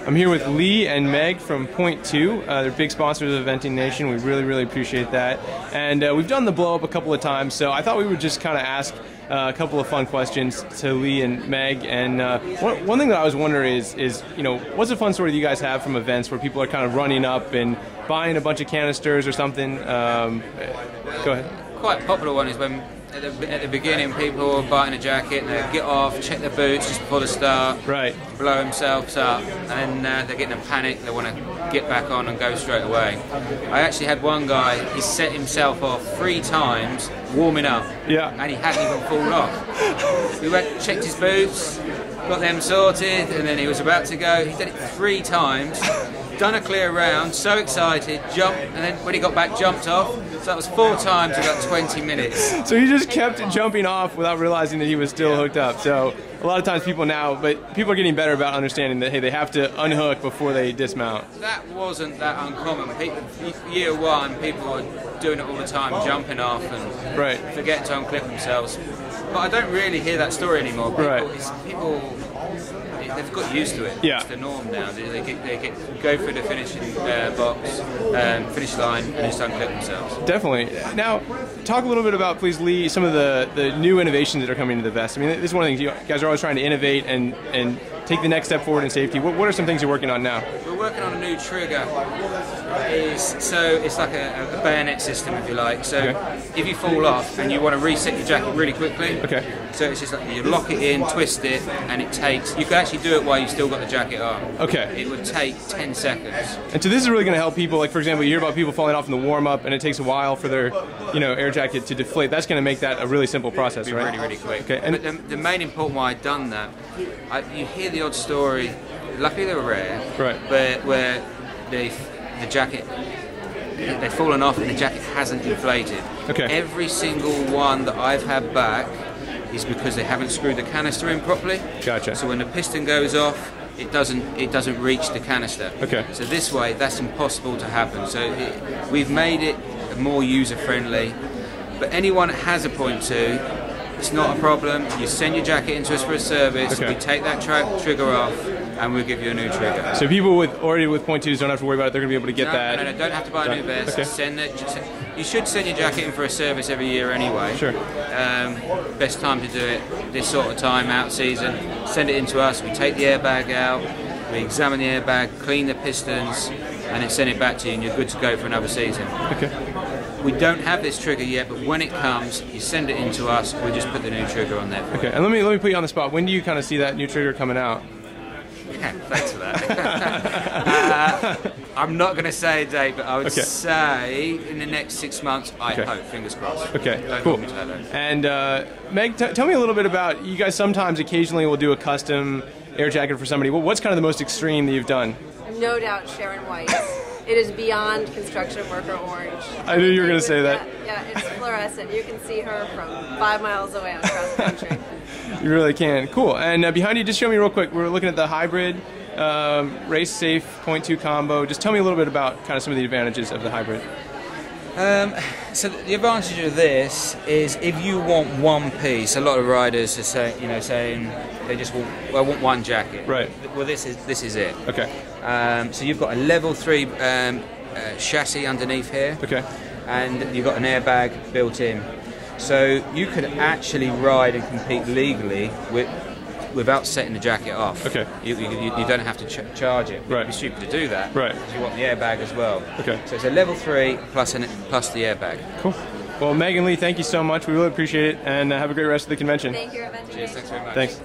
I'm here with Lee and Meg from Point2. They're big sponsors of Eventing Nation. We really appreciate that. And we've done the blow up a couple of times, so I thought we would just kind of ask a couple of fun questions to Lee and Meg. And one thing that I was wondering is, you know, what's a fun story that you guys have from events where people are kind of running up and buying a bunch of canisters or something? Go ahead. Quite a popular one is when at the beginning people are buying a jacket and they get off, check their boots just before the start, right, blow themselves up, and they're getting a panic, they want to get back on and go straight away. I actually had one guy, he set himself off 3 times warming up, and he hadn't even fallen off. We went, checked his boots, got them sorted, and then he was about to go. He did it 3 times, done a clear round, so excited, jumped, and then when he got back, jumped off. So that was 4 times in about 20 minutes. So he just kept jumping off without realizing that he was still hooked up. So a lot of times people are getting better about understanding that, hey, they have to unhook before they dismount. That wasn't that uncommon. Year 1, people were doing it all the time, jumping off and forgetting to unclip themselves. But I don't really hear that story anymore. People they've got used to it. Yeah. It's the norm now. They go through the finishing box, finish line, and just unclip themselves. Definitely. Now, talk a little bit about, please, Lee, some of the new innovations that are coming into the vest. I mean, this is one of the things you guys are always trying to innovate and take the next step forward in safety. What are some things you're working on now? We're working on a new trigger. It's like a bayonet system, if you like. So if you fall off and you want to reset your jacket really quickly, so it's just like you lock it in, twist it, and it takes. You can actually do it while you've still got the jacket on. It would take 10 seconds. And so this is really going to help people. Like, for example, you hear about people falling off in the warm up, and it takes a while for their, air jacket to deflate. That's going to make that a really simple process, right? Really quick. And but the main important why I've done that, you hear the odd story. Luckily they were rare, where the jacket, they've fallen off and the jacket hasn't inflated. Every single one that I've had back is because they haven't screwed the canister in properly. So when the piston goes off, it doesn't reach the canister. So this way, that's impossible to happen. So we've made it more user friendly. But anyone that has a Point2, it's not a problem. You send your jacket into us for a service. We take that trigger off, and we'll give you a new trigger. So people already with Point2s don't have to worry about it. They're going to be able to get that. No, don't have to buy a new vest. You should send your jacket in for a service every year anyway. Best time to do it this sort of time, out season. Send it in to us. We take the airbag out. We examine the airbag, clean the pistons, and then send it back to you, and you're good to go for another season. We don't have this trigger yet, but when it comes, you send it in to us. We just put the new trigger on there for you. And let me put you on the spot. When do you kind of see that new trigger coming out? Thanks for that. I'm not going to say a date, but I would say in the next 6 months, I hope, fingers crossed. Cool. And Meg, tell me a little bit about, you guys sometimes occasionally will do a custom air jacket for somebody. What's kind of the most extreme that you've done? No doubt Sharon White. It is beyond construction worker orange. I knew you were going to say that. Yeah, it's fluorescent. You can see her from 5 miles away across the country. You really can. Cool. And behind you, just show me real quick. We're looking at the hybrid race safe Point2 combo. Just tell me a little bit about kind of some of the advantages of the hybrid. So the advantage of this is if you want one piece, a lot of riders are saying they just want, I want one jacket. Well, this is it. So you've got a level 3 chassis underneath here. And you've got an airbag built in. So you could actually ride and compete legally without setting the jacket off. You don't have to charge it. It'd be stupid to do that. Because you want the airbag as well. So it's a level 3 plus the airbag. Cool. Well, Meg and Lee, thank you so much. We really appreciate it, and have a great rest of the convention. Thank you. Cheers. Thanks very much. Thanks.